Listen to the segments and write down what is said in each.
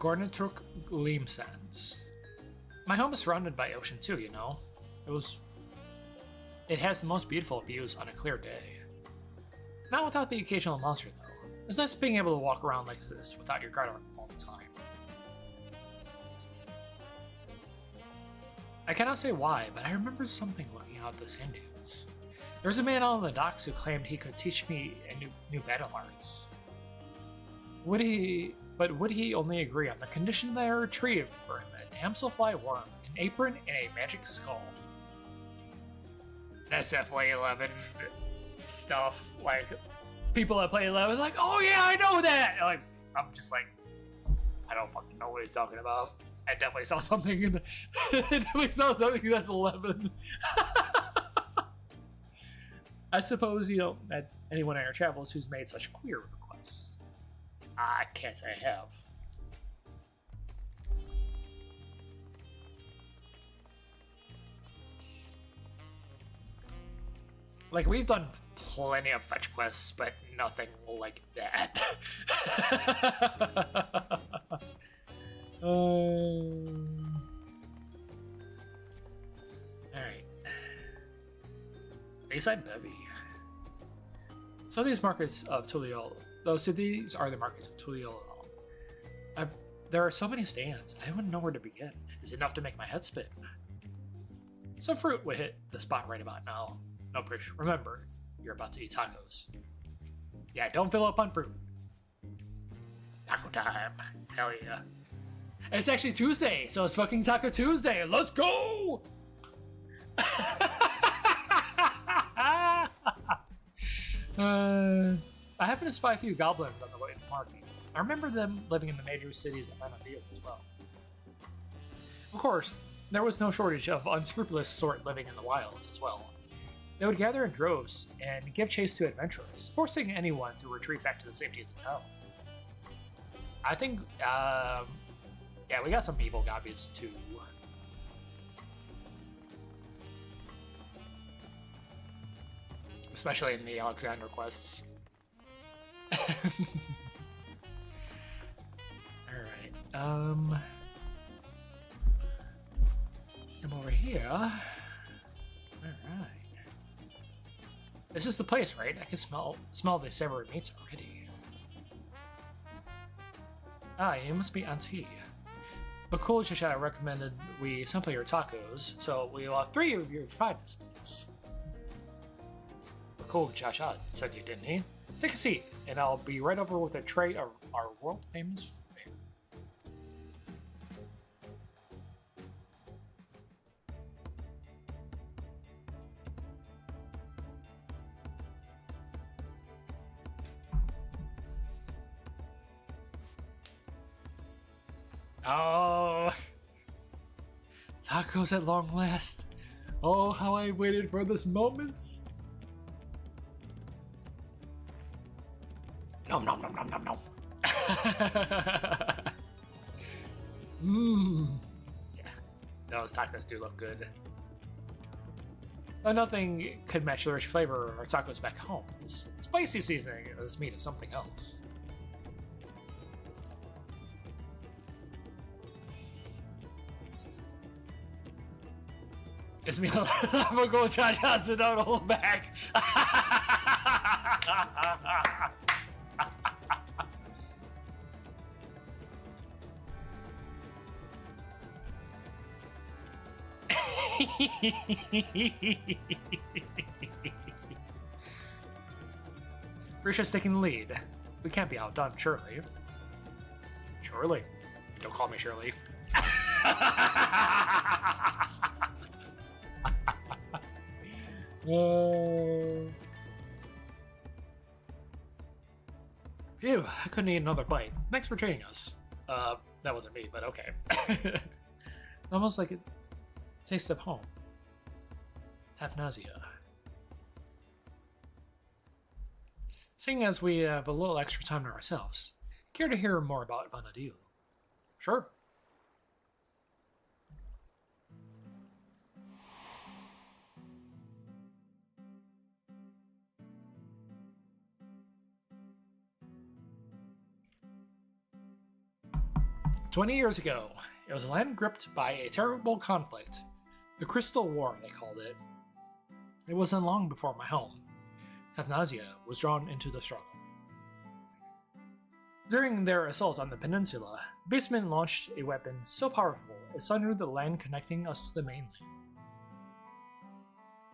Gornatruk Gleamsands. My home is surrounded by ocean too, you know. It has the most beautiful views on a clear day. Not without the occasional monster, though. It's nice being able to walk around like this without your guard on all the time. I cannot say why, but I remember something looking out the sand dunes. There was a man out on the docks who claimed he could teach me new battle arts. Would he only agree on the condition that I retrieve for him a damselfly worm, an apron, and a magic skull? That's FY11 stuff. Like, people that play 11 like, oh yeah, I know that! Like, I'm just like, I don't fucking know what he's talking about. I definitely saw something in the I definitely saw something that's 11. I suppose you don't met anyone in your travels who's made such queer requests. I can't say I have. Like, we've done plenty of fetch quests, but nothing like that. Alright. Bayside Bevy. So these markets of Tuliol. These are the markets of Tuliol. There are so many stands, I wouldn't know where to begin. It's enough to make my head spin. Some fruit would hit the spot right about now. No, Prish, remember, you're about to eat tacos. Yeah, don't fill up on fruit. Taco time. Hell yeah. It's actually Tuesday, so it's fucking Taco Tuesday. Let's go! I happen to spy a few goblins on the way to the market. I remember them living in the major cities of Vanadil as well. Of course, there was no shortage of unscrupulous sort living in the wilds as well. They would gather in droves and give chase to adventurers, forcing anyone to retreat back to the safety of the town. I think, yeah, we got some evil gobbies too. Especially in the Alexander quests. Alright, come over here. Alright. This is the place, right? I can smell the savory meats already. Ah, you must be Auntie. Bakul Chashad recommended we sample your tacos, so we'll have 3 of your finest meats. Bakul Chashad said you, didn't he? Take a seat, and I'll be right over with a tray of our world-famous fare. Oh, tacos at long last. Oh, how I waited for this moment. Nom nom nom nom nom nom. Mmm. Yeah, those tacos do look good. Though nothing could match the rich flavor of our tacos back home. This spicy seasoning of this meat is something else. It's me, I'm gonna go try to don't hold back. Risha's taking the lead. We can't be outdone, surely. Surely. Don't call me Shirley. Phew, I couldn't eat another bite. Thanks for treating us. That wasn't me, but okay. Almost like a taste of home. Tafnasia. Seeing as we have a little extra time to ourselves, care to hear more about Vanadil? Sure. 20 years ago, it was a land gripped by a terrible conflict. The Crystal War, they called it. It wasn't long before my home, Thavnasia, was drawn into the struggle. During their assault on the peninsula, Basemen launched a weapon so powerful it sundered the land connecting us to the mainland.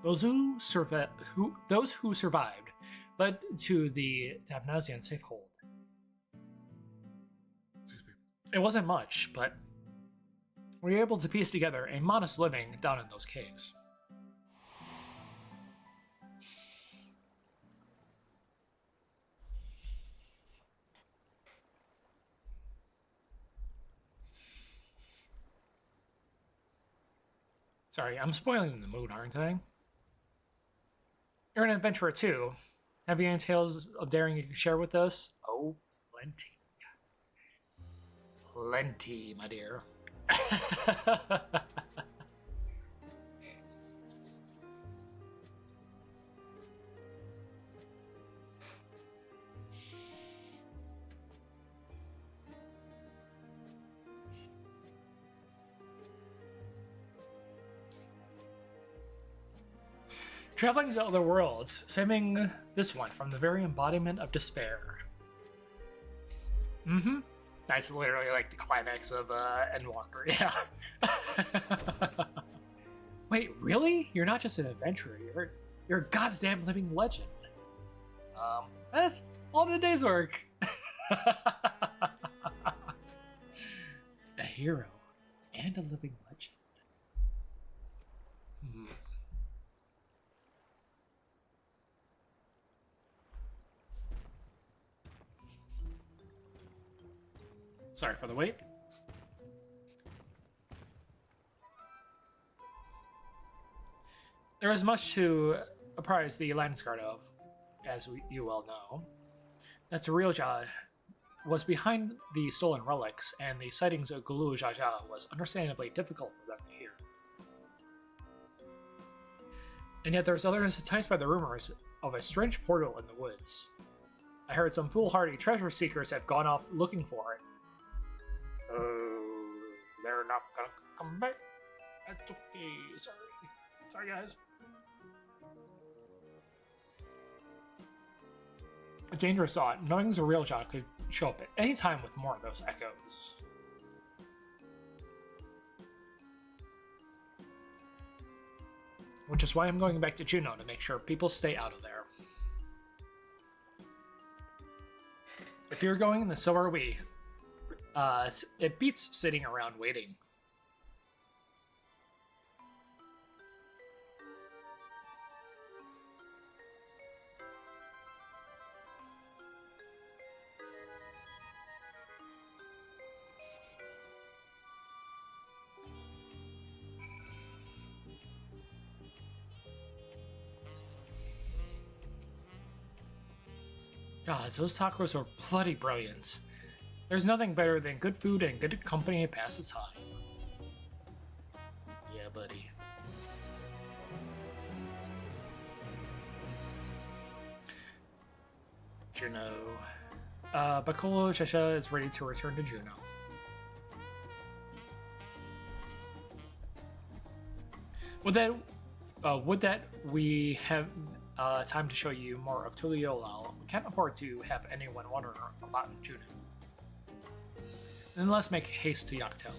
Those who survived led to the Thavnasian safehold. It wasn't much, but we were able to piece together a modest living down in those caves. Sorry, I'm spoiling the mood, aren't I? You're an adventurer too. Have you any tales of daring you can share with us? Oh, plenty. Plenty, my dear. Traveling to other worlds, saving this one from the very embodiment of despair. Mm-hmm. That's literally like the climax of Endwalker, yeah. Wait, really? You're not just an adventurer, you're a goddamn living legend. That's all in a day's work. A hero and a living legend. Sorry for the wait. There is much to apprise the Landsguard of, as you well know. That Eorzea was behind the stolen relics, and the sightings of Gulu Jaja was understandably difficult for them to hear. And yet there's others enticed by the rumors of a strange portal in the woods. I heard some foolhardy treasure seekers have gone off looking for it. They're not gonna come back. That's okay. Sorry guys. A dangerous thought, knowing Eorzea could show up at any time with more of those echoes. Which is why I'm going back to Juno to make sure people stay out of there. If you're going, then so are we. It beats sitting around waiting. God, those tacos are bloody brilliant. There's nothing better than good food and good company to pass the time. Yeah, buddy. Juno. Bakolo Shesha is ready to return to Juno. Would that we have time to show you more of Tuliolal. We can't afford to have anyone wondering about Juno. Then let's make haste to Yaktel.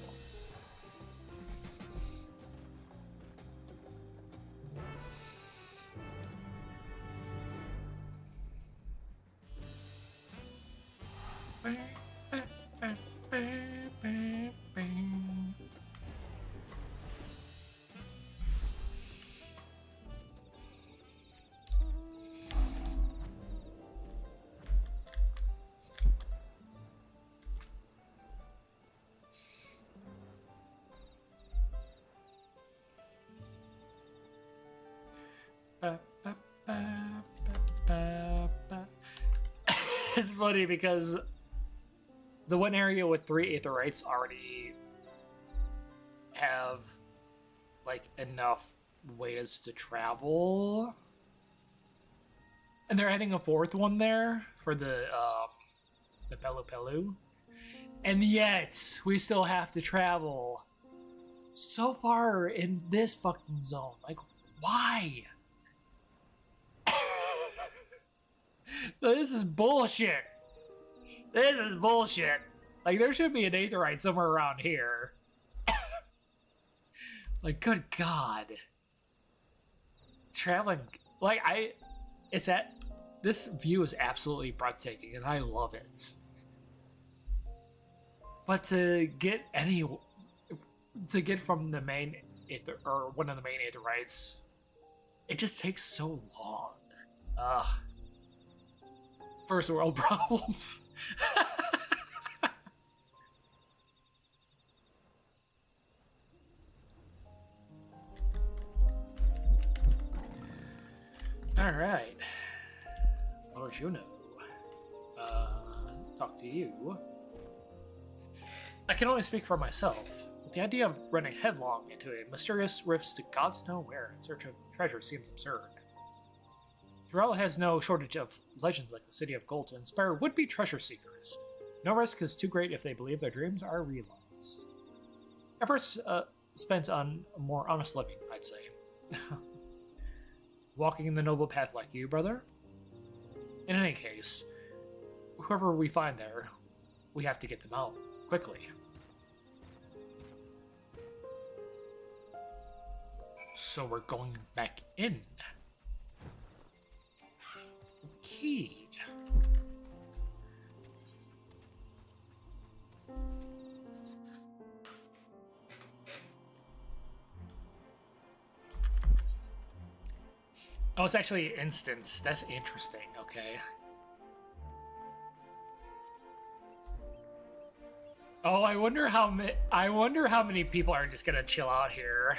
It's funny because the one area with 3 Aetherites already have like enough ways to travel, and they're adding a 4th one there for the Pelu Pelu. And yet, we still have to travel so far in this fucking zone. Like, why? This is bullshit. This is bullshit. Like, there should be an aetheryte somewhere around here. Like, good God. Traveling, like, this view is absolutely breathtaking, and I love it. But to get from the main aether, or one of the main aetherytes, it just takes so long. Ugh. First world problems. All right, Lord Juno, talk to you. I can only speak for myself, but the idea of running headlong into a mysterious rifts to gods know where in search of treasure seems absurd. Turel has no shortage of legends like the City of Gold to inspire would-be treasure seekers. No risk is too great if they believe their dreams are realized. Efforts spent on a more honest living, I'd say. Walking in the noble path like you, brother? In any case, whoever we find there, we have to get them out, quickly. So we're going back in. Okay. Oh, it's actually instance. That's interesting. Okay. Oh, I wonder how many people are just gonna chill out here.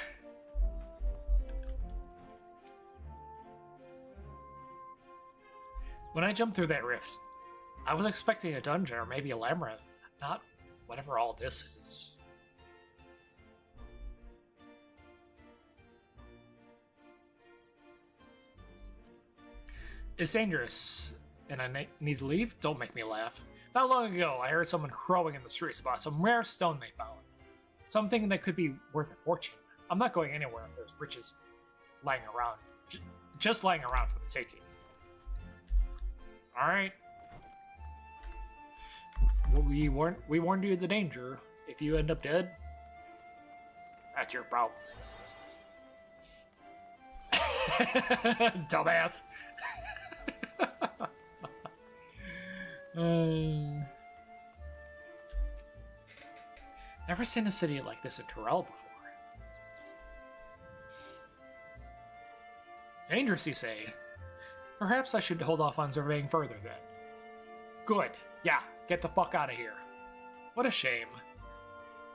When I jumped through that rift, I was expecting a dungeon or maybe a labyrinth, not whatever all this is. It's dangerous, and I need to leave? Don't make me laugh. Not long ago, I heard someone crowing in the streets about some rare stone they found. Something that could be worth a fortune. I'm not going anywhere if there's riches lying around. Just lying around for the taking. Alright. Well, we warned you of the danger. If you end up dead, that's your problem. Dumbass. Never seen a city like this in Turel before. Dangerous, you say? Perhaps I should hold off on surveying further then. Good. Yeah, get the fuck out of here. What a shame.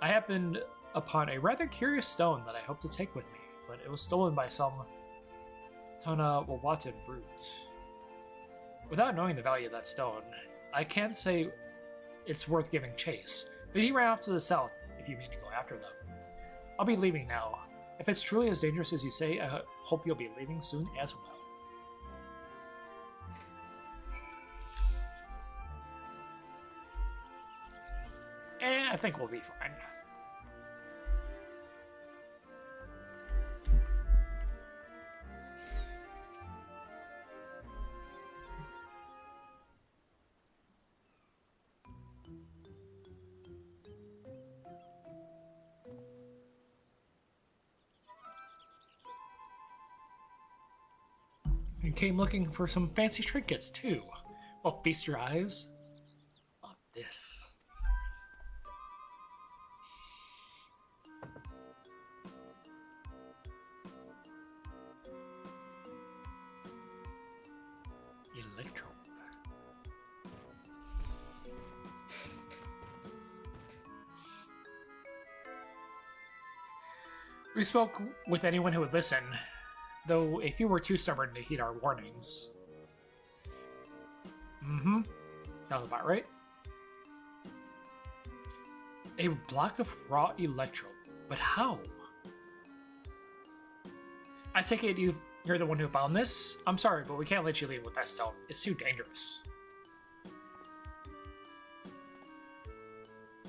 I happened upon a rather curious stone that I hope to take with me, but it was stolen by some Tonawawatan brute. Without knowing the value of that stone, I can't say it's worth giving chase, but he ran off to the south if you mean to go after them. I'll be leaving now. If it's truly as dangerous as you say, I hope you'll be leaving soon as well. I think we'll be fine. And came looking for some fancy trinkets too. Well, feast your eyes on this. Electro. We spoke with anyone who would listen, though a few were too stubborn to heed our warnings. Mm-hmm. Sounds about right. A block of raw electro, but how? I take it you're the one who found this? I'm sorry, but we can't let you leave with that stone. It's too dangerous.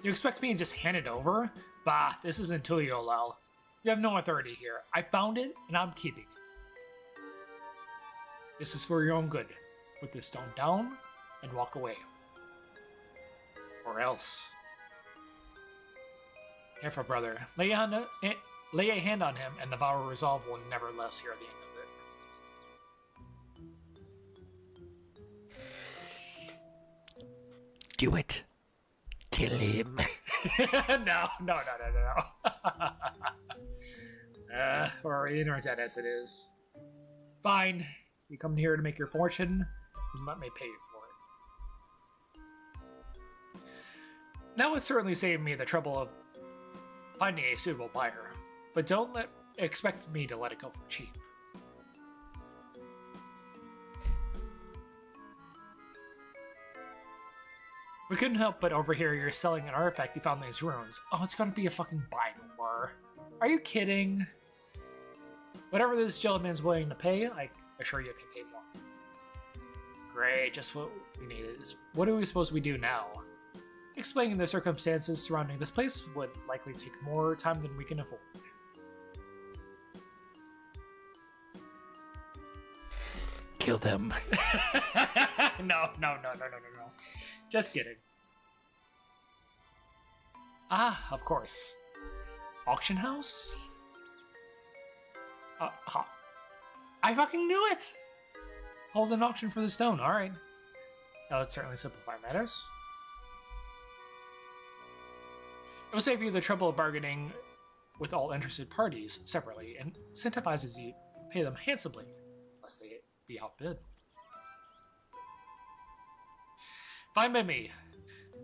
You expect me to just hand it over? Bah, this isn't Tuliolel. You have no authority here. I found it, and I'm keeping it. This is for your own good. Put this stone down and walk away. Or else. Careful, brother. Lay a hand on him, and the vow of resolve will never less hear the end of it. Do it. Kill him. No. Or internet as it is. Fine. You come here to make your fortune, and let me pay you for it. That would certainly save me the trouble of finding a suitable buyer, but don't expect me to let it go for cheap. We couldn't help but overhear you're selling an artifact you found in these ruins. Oh, it's gonna be a fucking Bible. Are you kidding? Whatever this gentleman's willing to pay, I assure you can pay more. Great, just what we needed. What do we suppose we do now? Explaining the circumstances surrounding this place would likely take more time than we can afford. Kill them. No. Just kidding. Ah, of course. Auction house? I fucking knew it! Hold an auction for the stone, alright. That would certainly simplify matters. It will save you the trouble of bargaining with all interested parties separately and incentivizes you to pay them handsomely, lest they be outbid. Fine by me,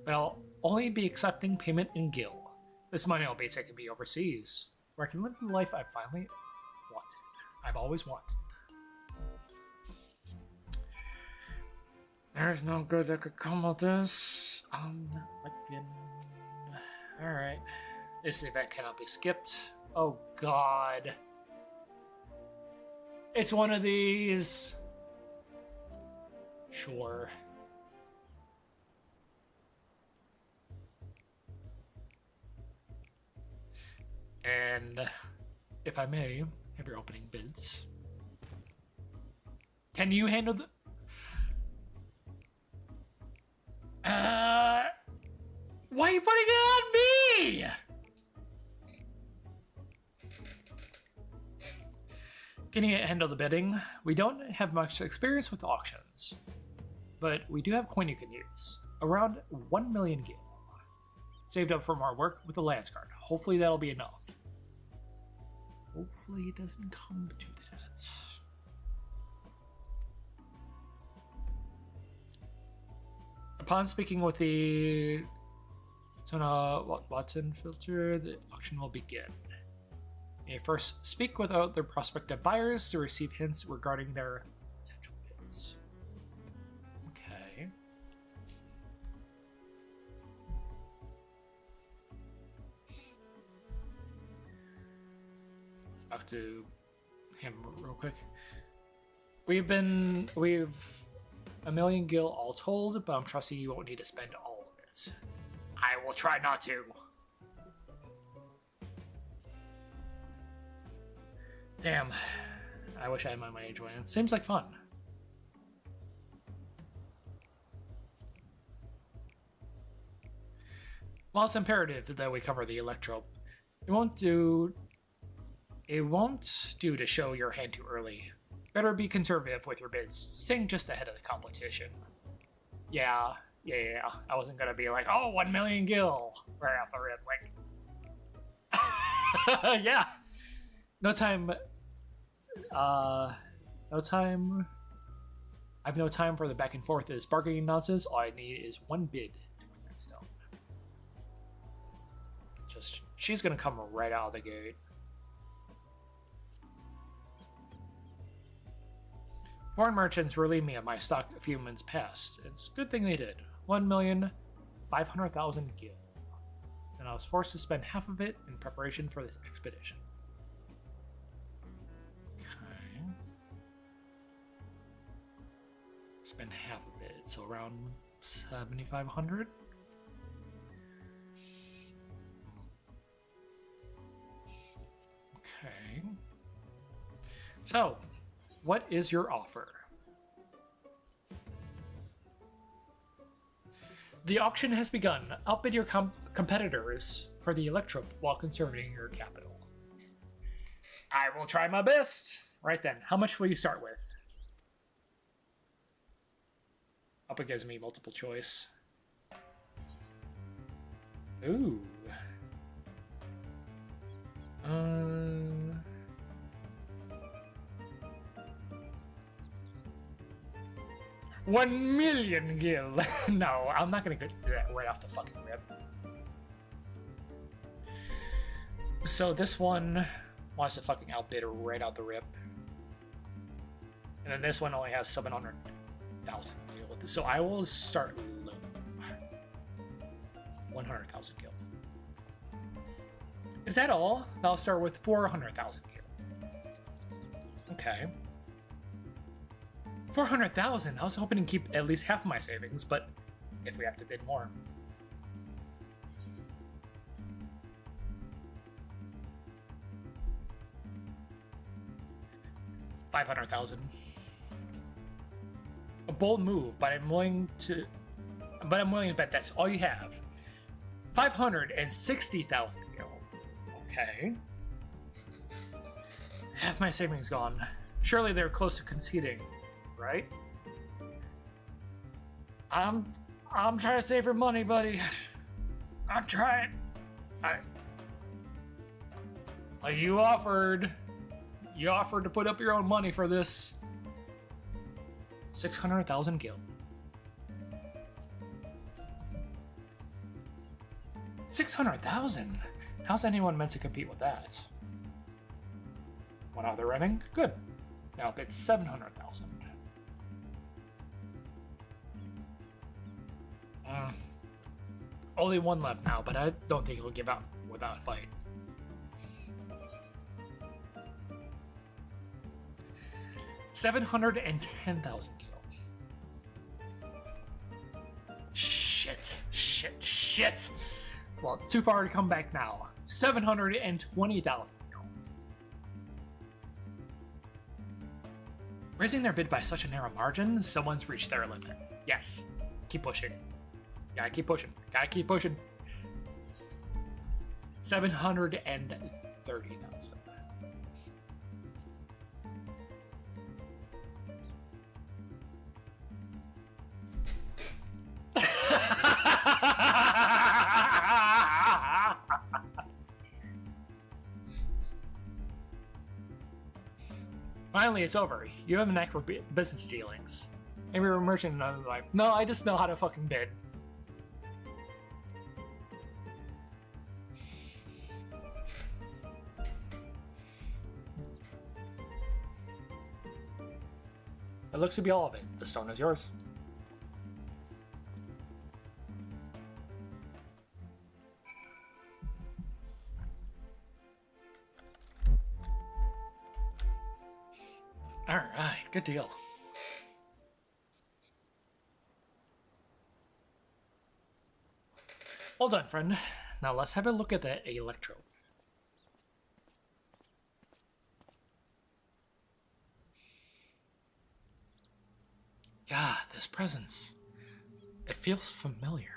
but I'll only be accepting payment in gil. This money will be taken me overseas, where I can live the life I've finally wanted. I've always wanted. There's no good that could come of this. Alright. This event cannot be skipped. Oh god. It's one of these. Sure. And if I may, have your opening bids. Can you handle the... Why are you putting it on me? Can you handle the bidding? We don't have much experience with auctions, but we do have coin you can use. Around 1 million gil. Saved up from our work with the Lance Guard. Hopefully that'll be enough. Hopefully it doesn't come to that. Upon speaking with the Watson filter, the auction will begin. You first speak with other prospective buyers to receive hints regarding their potential bids. Okay. Talk to him real quick. We've 1 million gil all told, but I'm trusting you won't need to spend all of it. I will try not to. Damn. I wish I had my money joining. Seems like fun. While it's imperative that we cover the electro, it won't do to show your hand too early. Better be conservative with your bids, staying just ahead of the competition. Yeah. I wasn't gonna be like, oh, 1 million gil right off the rip, like. Yeah. No time. No time. I have no time for the back and forth. This bargaining nonsense. All I need is 1 bid to win that stone. She's gonna come right out of the gate. Foreign merchants relieved me of my stock a few months past. It's a good thing they did. 1,500,000 gil. And I was forced to spend half of it in preparation for this expedition. Okay. Spend half of it, so around 7,500. Okay. So, what is your offer? The auction has begun. Outbid your competitors for the Electro while conserving your capital. I will try my best. Right then, how much will you start with? Hope it gives me multiple choice. Ooh. 1,000,000 gil. No, I'm not gonna do that right off the fucking rip. So this one wants to fucking outbid right out the rip. And then this one only has 700,000 gil. So I will start low. 100,000 gil. Is that all? I'll start with 400,000 gil. Okay. 400,000. I was hoping to keep at least half of my savings, but if we have to bid more. $500,000. A bold move, but I'm willing to bet that's all you have. 560,000 gil. Okay. Half my savings gone. Surely they're close to conceding, right? I'm trying to save your money, buddy. I'm trying. You offered to put up your own money for this. 600,000 gil. 600,000? How's anyone meant to compete with that? One out of the running? Good. Now it's 700,000. Only one left now, but I don't think he'll give out without a fight. $710,000 gil. Shit. Well, too far to come back now. 720,000 gil. Raising their bid by such a narrow margin, someone's reached their limit. Yes. Keep pushing. Gotta keep pushing. 730,000. Finally, it's over. You have an knack for business dealings. Maybe you're a merchant in another life. No, I just know how to fucking bid. It looks to be all of it. The stone is yours. Alright, good deal. Well done, friend. Now let's have a look at the Electro. God, this presence. It feels familiar.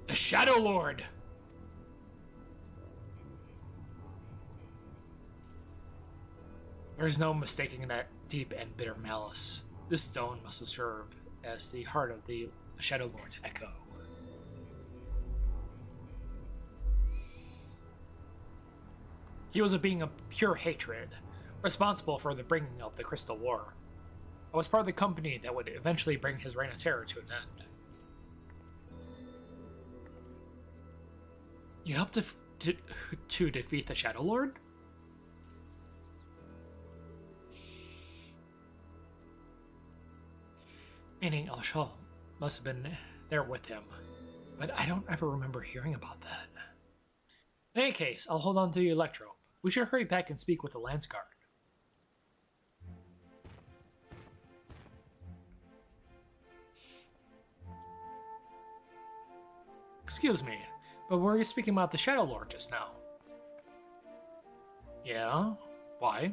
The Shadow Lord! There is no mistaking that deep and bitter malice. This stone must have served as the heart of the Shadow Lord's echo. He was a being of pure hatred, responsible for the bringing of the Crystal War. I was part of the company that would eventually bring his reign of terror to an end. You helped to defeat the Shadow Lord? Meaning Al-Shal must have been there with him, but I don't ever remember hearing about that. In any case, I'll hold on to the Electro. We should hurry back and speak with the Lance Guard. Excuse me, But were you speaking about the Shadow Lord just now? Yeah? Why?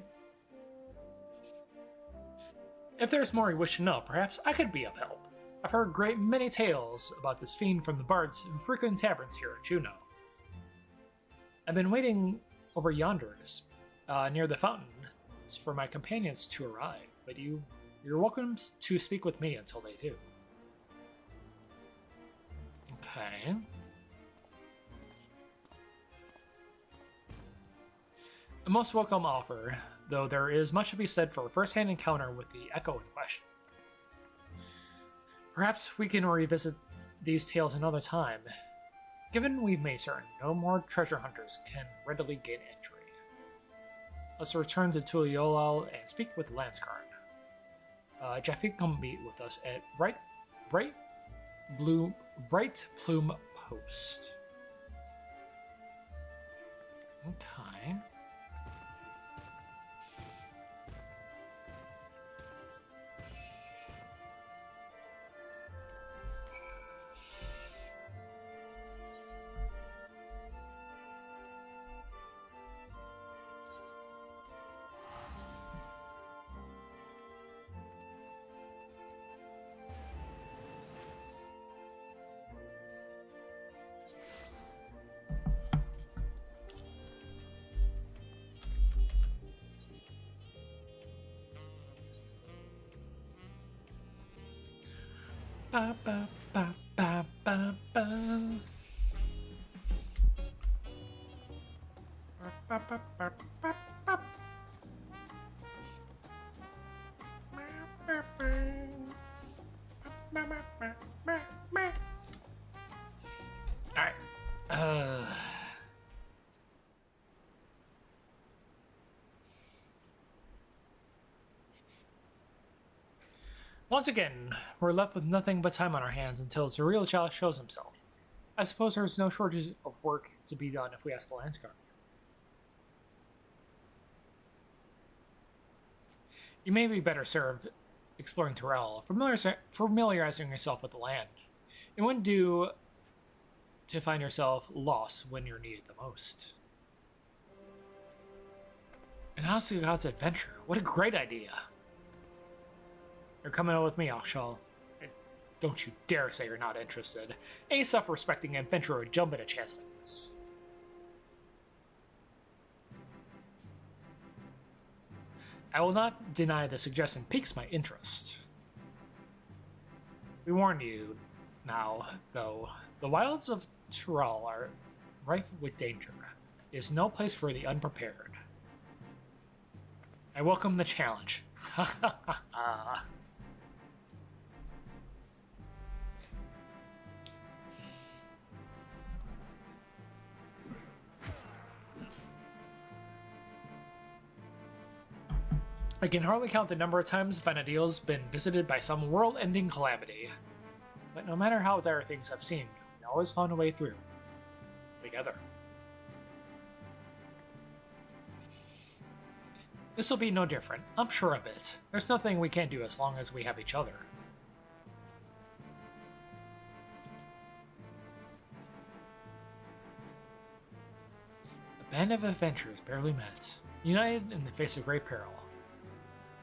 If there's more you wish to know, perhaps I could be of help. I've heard great many tales about this fiend from the bards who frequent taverns here in Juneau. I've been waiting over yonder, near the fountain, for my companions to arrive, but you're welcome to speak with me until they do. Okay. A most welcome offer, though there is much to be said for a first-hand encounter with the Echo in question. Perhaps we can revisit these tales another time, given we've made certain no more treasure hunters can readily gain entry. Let's return to Tuliolal and speak with the Landsguard. Jeffy, come meet with us at Bright Plume Post. Okay. Ba, ba, ba, ba, ba, ba. Ba, ba, ba, ba, ba. Alright. Once again, we're left with nothing but time on our hands until Eorzea shows himself. I suppose there's no shortage of work to be done if we ask the Landsguard. You may be better served exploring Terrell, familiarizing yourself with the land. It wouldn't do to find yourself lost when you're needed the most. An God's adventure. What a great idea. You're coming out with me, Akshal. Don't you dare say you're not interested. Any self-respecting adventurer would jump at a chance like this. I will not deny the suggestion piques my interest. We warn you now, though, the wilds of Tyrell are rife with danger. It is no place for the unprepared. I welcome the challenge. Ha ha ha ha. I can hardly count the number of times Vanadil's been visited by some world-ending calamity. But no matter how dire things have seemed, we always found a way through. Together. This will be no different, I'm sure of it. There's nothing we can't do as long as we have each other. A band of adventurers barely met, united in the face of great peril.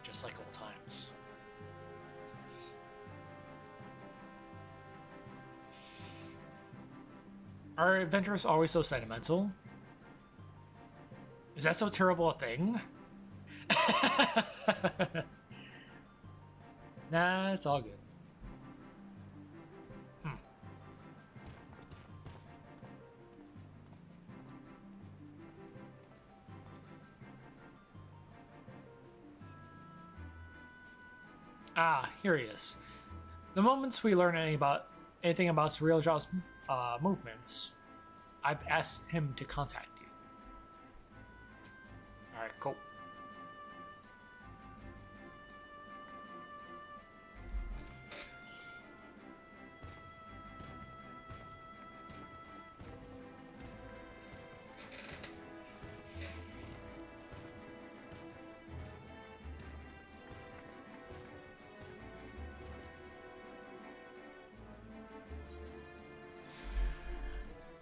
Just like old times. Are adventurers always so sentimental? Is that so terrible a thing? Nah, it's all good. Ah, here he is. The moments we learn anything about Eorzea's movements, I've asked him to contact you. Alright, cool.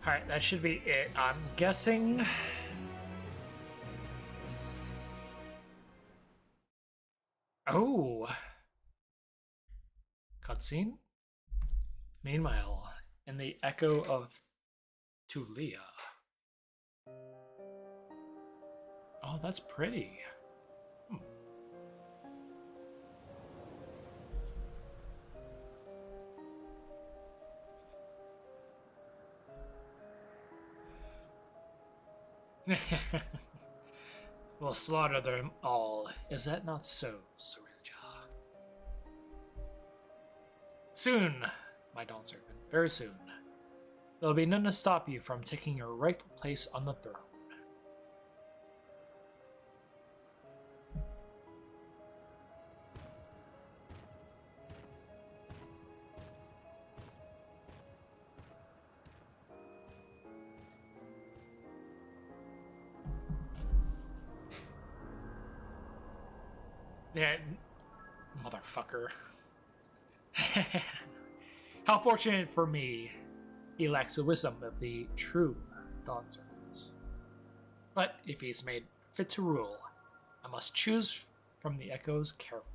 Alright, that should be it. I'm guessing. Oh! Cutscene? Meanwhile, in the echo of Tulia. Oh, that's pretty. We'll slaughter them all. Is that not so, Sarilja? Soon, my dawn servant. Very soon. There'll be none to stop you from taking your rightful place on the throne. Yeah, motherfucker. How fortunate for me, he lacks the wisdom of the true dawn servants. But if he's made fit to rule, I must choose from the echoes carefully.